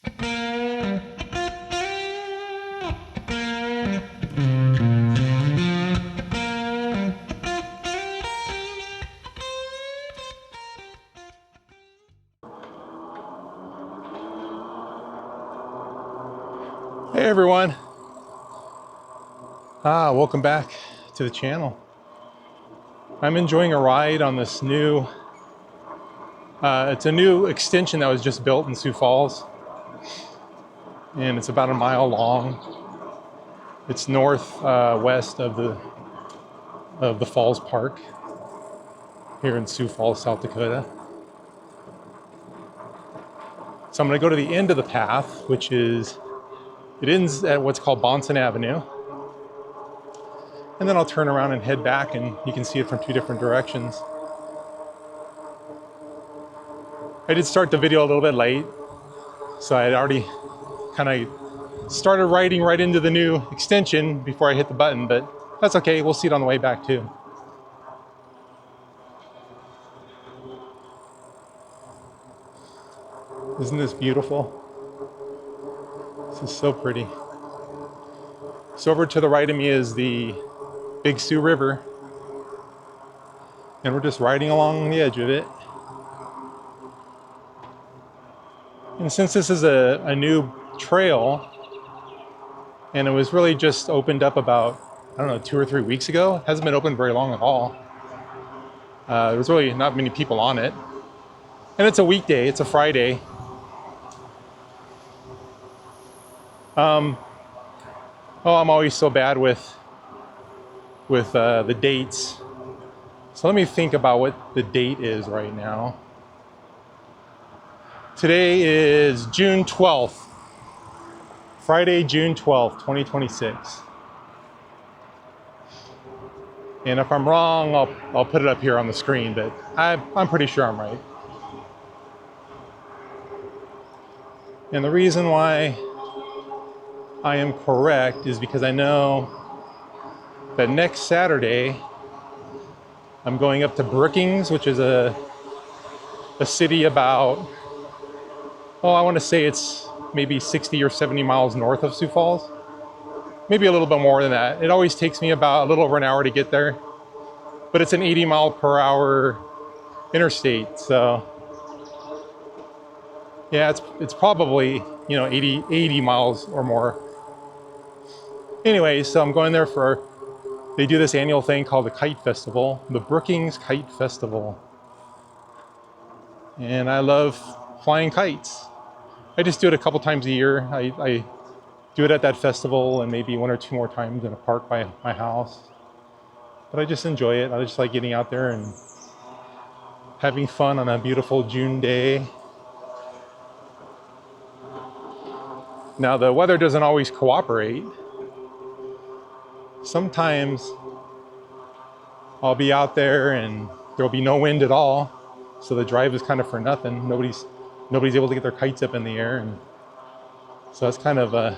Hey everyone, welcome back to the channel. I'm enjoying a ride on this new, it's a new extension that was just built in Sioux Falls, and it's about a mile long. It's northwest of the Falls Park here in Sioux Falls, South Dakota. So I'm going to go to the end of the path, which is, it ends at what's called Bonson Avenue. And then I'll turn around and head back, and you can see it from two different directions. I did start the video a little bit late, so I had already kind of started riding right into the new extension before I hit the button, but that's okay, we'll see it on the way back too. Isn't this beautiful? This is so pretty. So over to the right of me is the Big Sioux River, and we're just riding along the edge of it. And since this is a new trail, and it was really just opened up about, I don't know, 2 or 3 weeks ago, it hasn't been open very long at all. There was really not many people on it. And it's a weekday, it's a Friday. I'm always so bad with the dates. So let me think about what the date is right now. Today is June 12th. Friday, June 12th, 2026. And if I'm wrong, I'll put it up here on the screen, but I'm pretty sure I'm right. And the reason why I am correct is because I know that next Saturday I'm going up to Brookings, which is a city about, I want to say it's maybe 60 or 70 miles north of Sioux Falls. Maybe a little bit more than that. It always takes me about a little over an hour to get there, but it's an 80-mile-per-hour interstate, so yeah, it's probably, 80 miles or more. Anyway, so I'm going there they do this annual thing called the Kite Festival, the Brookings Kite Festival. And I love flying kites. I just do it a couple times a year. I do it at that festival and maybe 1 or 2 more times in a park by my house. But I just enjoy it. I just like getting out there and having fun on a beautiful June day. Now, the weather doesn't always cooperate. Sometimes I'll be out there and there'll be no wind at all, so the drive is kind of for nothing. Nobody's able to get their kites up in the air, and so it's kind of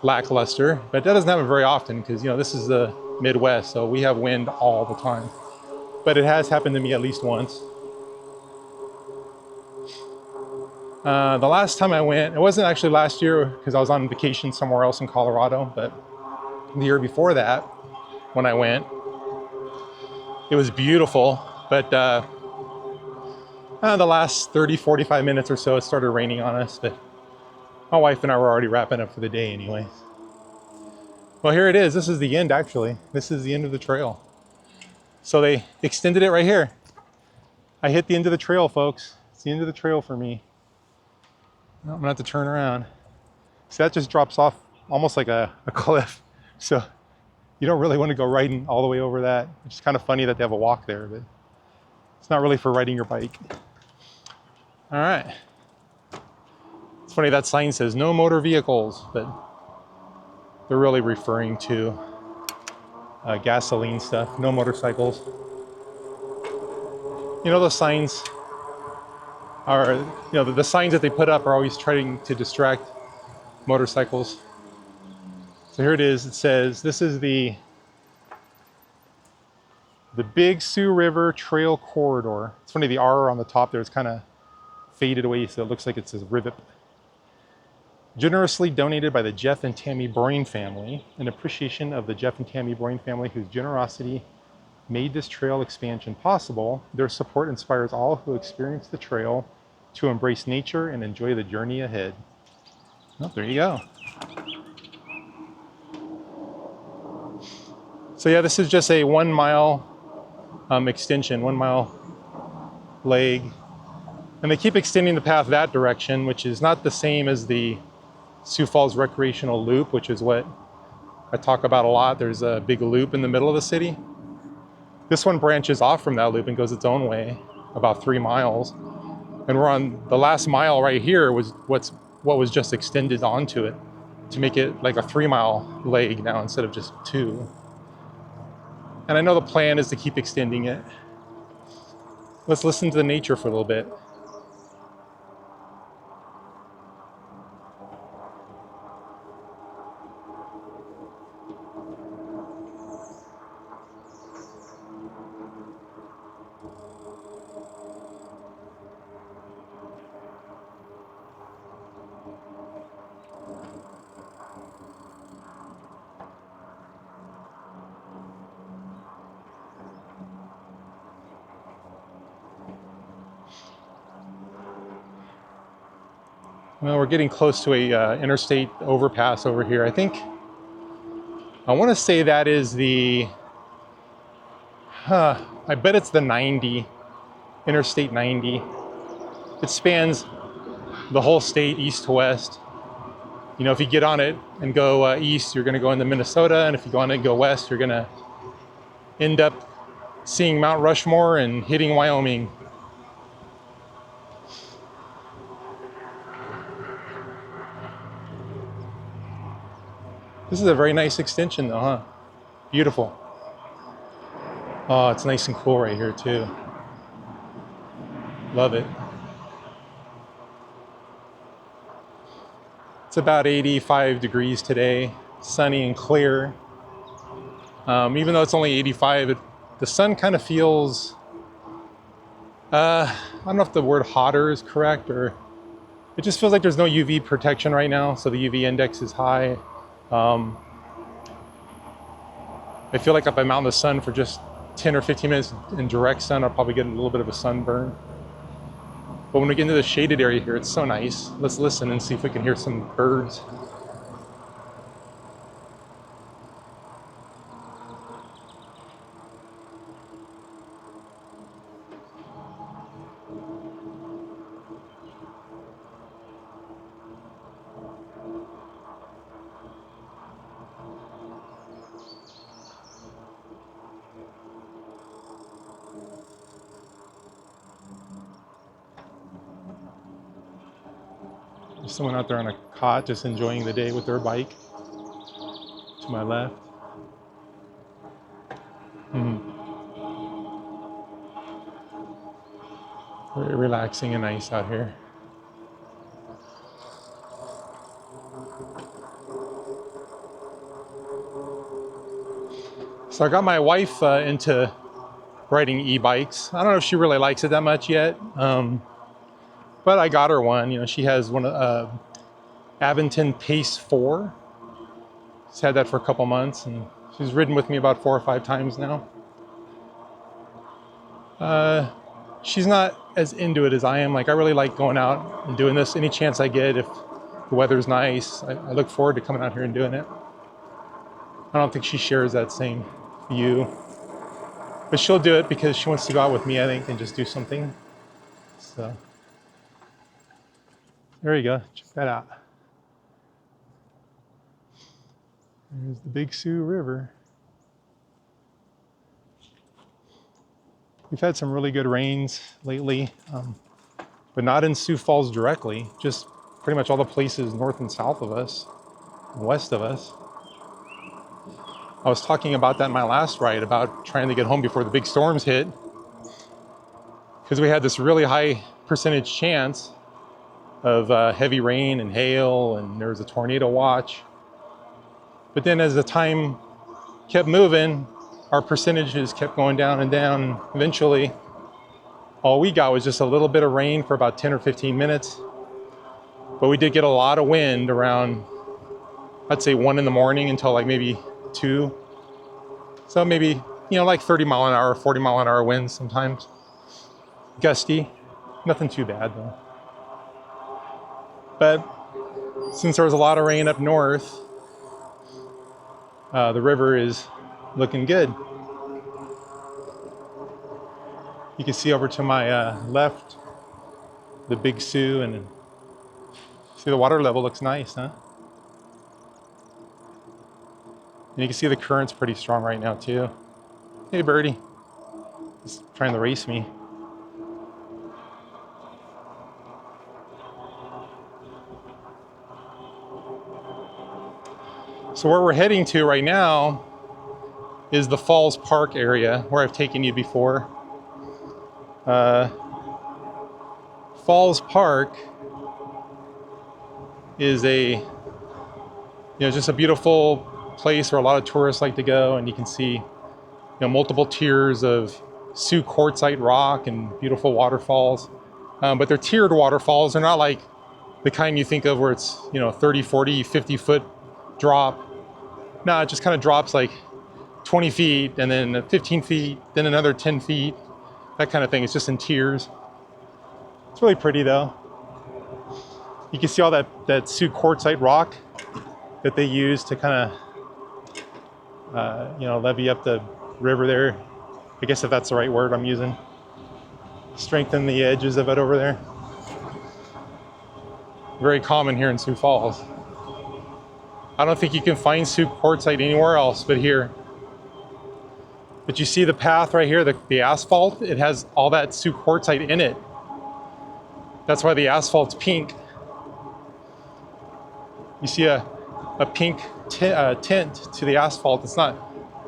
lackluster. But that doesn't happen very often because this is the Midwest, so we have wind all the time. But it has happened to me at least once. The last time I went, it wasn't actually last year because I was on vacation somewhere else in Colorado, but the year before that, when I went, it was beautiful, but the last 30-45 minutes or so, it started raining on us, but my wife and I were already wrapping up for the day anyways. Well, here it is. This is the end, actually. This is the end of the trail. So they extended it right here. I hit the end of the trail, folks. It's the end of the trail for me. I'm gonna have to turn around. So that just drops off almost like a cliff. So you don't really want to go riding all the way over that. It's kind of funny that they have a walk there, but it's not really for riding your bike. All right. It's funny that sign says no motor vehicles, but they're really referring to gasoline stuff, no motorcycles. Those signs are, the signs that they put up are always trying to distract motorcycles. So here it is. It says, this is the Big Sioux River Trail Corridor. It's funny, the R on the top there is kind of faded away, so it looks like it says rivet. Generously donated by the Jeff and Tammy Broyne family, in appreciation of the Jeff and Tammy Broyne family whose generosity made this trail expansion possible. Their support inspires all who experience the trail to embrace nature and enjoy the journey ahead. Well, there you go. So yeah, this is just a 1 mile extension, 1 mile leg. And they keep extending the path that direction, which is not the same as the Sioux Falls recreational loop, which is what I talk about a lot. There's a big loop in the middle of the city. This one branches off from that loop and goes its own way, about 3 miles. And we're on the last mile right here was what was just extended onto it to make it like a 3 mile leg now instead of just 2. And I know the plan is to keep extending it. Let's listen to the nature for a little bit. Well, we're getting close to a interstate overpass over here. I want to say that is the, I bet it's the 90, Interstate 90. It spans the whole state, east to west. You know, if you get on it and go east, you're going to go into Minnesota, and if you go on it and go west, you're going to end up seeing Mount Rushmore and hitting Wyoming. This is a very nice extension though, huh? Beautiful. Oh, it's nice and cool right here too. Love it. It's about 85 degrees today, sunny and clear. Even though it's only 85, the sun kind of feels, I don't know if the word hotter is correct, or it just feels like there's no UV protection right now, so the UV index is high. I feel like if I'm out in the sun for just 10 or 15 minutes in direct sun, I'll probably get a little bit of a sunburn. But when we get into the shaded area here, it's so nice. Let's listen and see if we can hear some birds. There's someone out there on a cot just enjoying the day with their bike to my left. Very relaxing and nice out here. So I got my wife into riding e-bikes. I don't know if she really likes it that much yet. But I got her one. You know, she has one Aventon Pace 4. She's had that for a couple months, and she's ridden with me about 4 or 5 times now. She's not as into it as I am. Like, I really like going out and doing this any chance I get. If the weather's nice, I look forward to coming out here and doing it. I don't think she shares that same view, but she'll do it because she wants to go out with me, I think, and just do something. So there you go. Check that out. There's the Big Sioux River. We've had some really good rains lately, but not in Sioux Falls directly, just pretty much all the places north and south of us, and west of us. I was talking about that in my last ride, about trying to get home before the big storms hit, because we had this really high percentage chance of heavy rain and hail, and there was a tornado watch. But then as the time kept moving, our percentages kept going down and down, and eventually all we got was just a little bit of rain for about 10 or 15 minutes But we did get a lot of wind around, I'd say 1 in the morning until like maybe 2. So maybe, you know, like 30 mile an hour, 40 mile an hour winds sometimes. Gusty. Nothing too bad though. But since there was a lot of rain up north, the river is looking good. You can see over to my left the Big Sioux, and see the water level looks nice, huh? And you can see the current's pretty strong right now too. Hey birdie, he's trying to race me. So where we're heading to right now is the Falls Park area where I've taken you before. Falls Park is just a beautiful place where a lot of tourists like to go, and you can see, multiple tiers of Sioux quartzite rock and beautiful waterfalls. But they're tiered waterfalls. They're not like the kind you think of where it's, 30, 40, 50 foot drop. No, it just kind of drops like 20 feet and then 15 feet, then another 10 feet, that kind of thing. It's just in tiers. It's really pretty though. You can see all that Sioux quartzite rock that they use to kind of, levee up the river there. I guess if that's the right word I'm using. Strengthen the edges of it over there. Very common here in Sioux Falls. I don't think you can find Sioux quartzite anywhere else but here. But you see the path right here, the asphalt, it has all that Sioux quartzite in it. That's why the asphalt's pink. You see a pink tint to the asphalt. It's not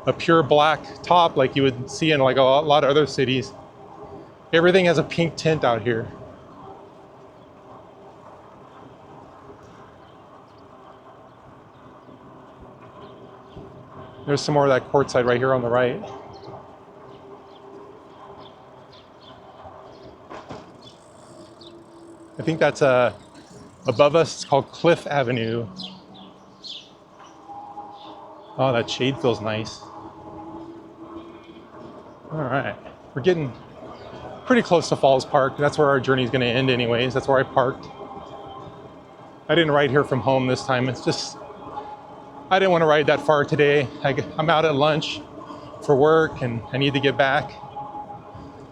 a pure black top like you would see in like a lot of other cities. Everything has a pink tint out here. There's some more of that quartzite right here on the right. I think that's above us. It's called Cliff Avenue. Oh, that shade feels nice. All right, we're getting pretty close to Falls Park. That's where our journey is going to end anyways. That's where I parked. I didn't ride here from home this time. It's just, I didn't want to ride that far today. I'm out at lunch for work and I need to get back.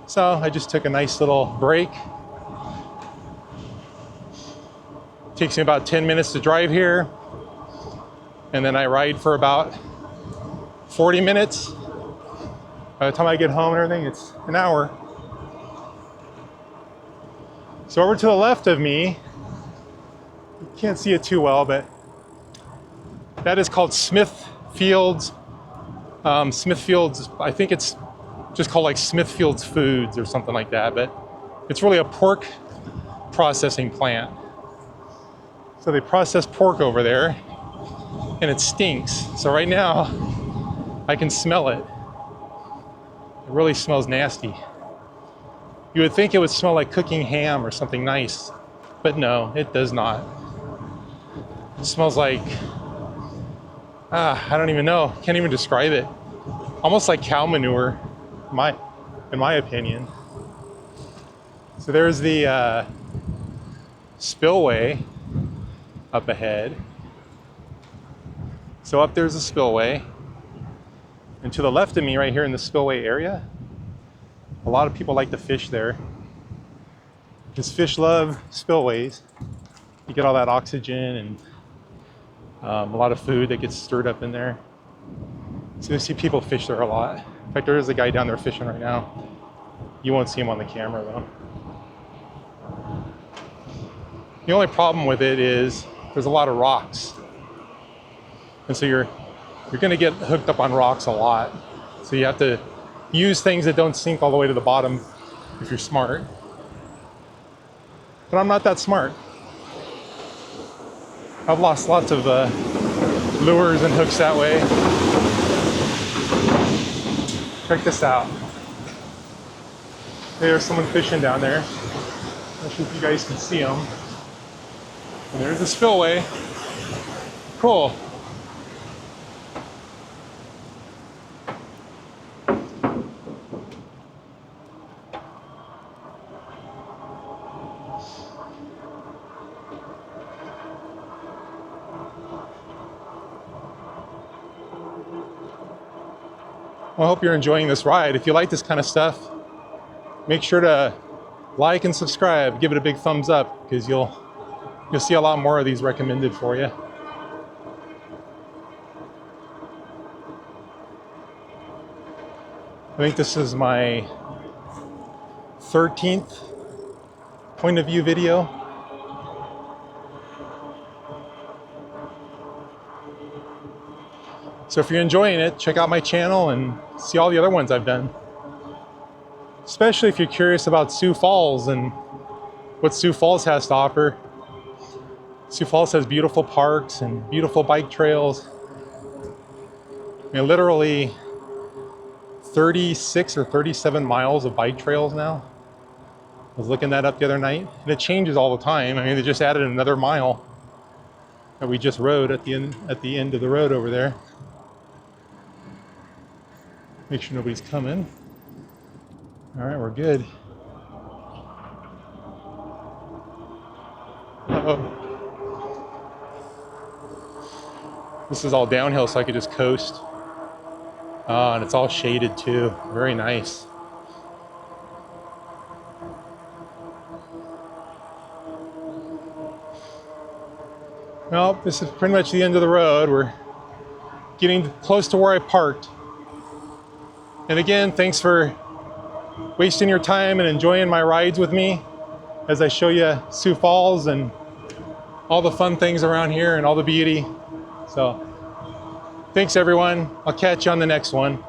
So I just took a nice little break. Takes me about 10 minutes to drive here. And then I ride for about 40 minutes. By the time I get home and everything, it's an hour. So over to the left of me, you can't see it too well, but that is called Smithfield's. Smithfield's, I think it's just called like Smithfield's Foods or something like that, but it's really a pork processing plant. So they process pork over there and it stinks. So right now I can smell it. It really smells nasty. You would think it would smell like cooking ham or something nice, but no, it does not. It smells like, I don't even know, can't even describe it. Almost like cow manure, in my opinion. So there's the spillway up ahead. So up there's the spillway. And to the left of me right here in the spillway area, a lot of people like to fish there. Because fish love spillways. You get all that oxygen and a lot of food that gets stirred up in there. So you see people fish there a lot. In fact, there is a guy down there fishing right now. You won't see him on the camera though. The only problem with it is there's a lot of rocks. And so you're gonna get hooked up on rocks a lot. So you have to use things that don't sink all the way to the bottom if you're smart. But I'm not that smart. I've lost lots of lures and hooks that way. Check this out. There's someone fishing down there. I'm not sure if you guys can see them. And there's the spillway. Cool. Well, I hope you're enjoying this ride. If you like this kind of stuff, make sure to like and subscribe. Give it a big thumbs up because you'll see a lot more of these recommended for you. I think this is my 13th point of view video. So if you're enjoying it, check out my channel and see all the other ones I've done. Especially if you're curious about Sioux Falls and what Sioux Falls has to offer. Sioux Falls has beautiful parks and beautiful bike trails. I mean, literally 36 or 37 miles of bike trails now. I was looking that up the other night, and it changes all the time. I mean, they just added another mile that we just rode at the end of the road over there. Make sure nobody's coming. All right, we're good. Uh-oh. This is all downhill, so I could just coast. And it's all shaded too. Very nice. Well, this is pretty much the end of the road. We're getting close to where I parked. And again, thanks for wasting your time and enjoying my rides with me as I show you Sioux Falls and all the fun things around here and all the beauty. So, thanks everyone. I'll catch you on the next one.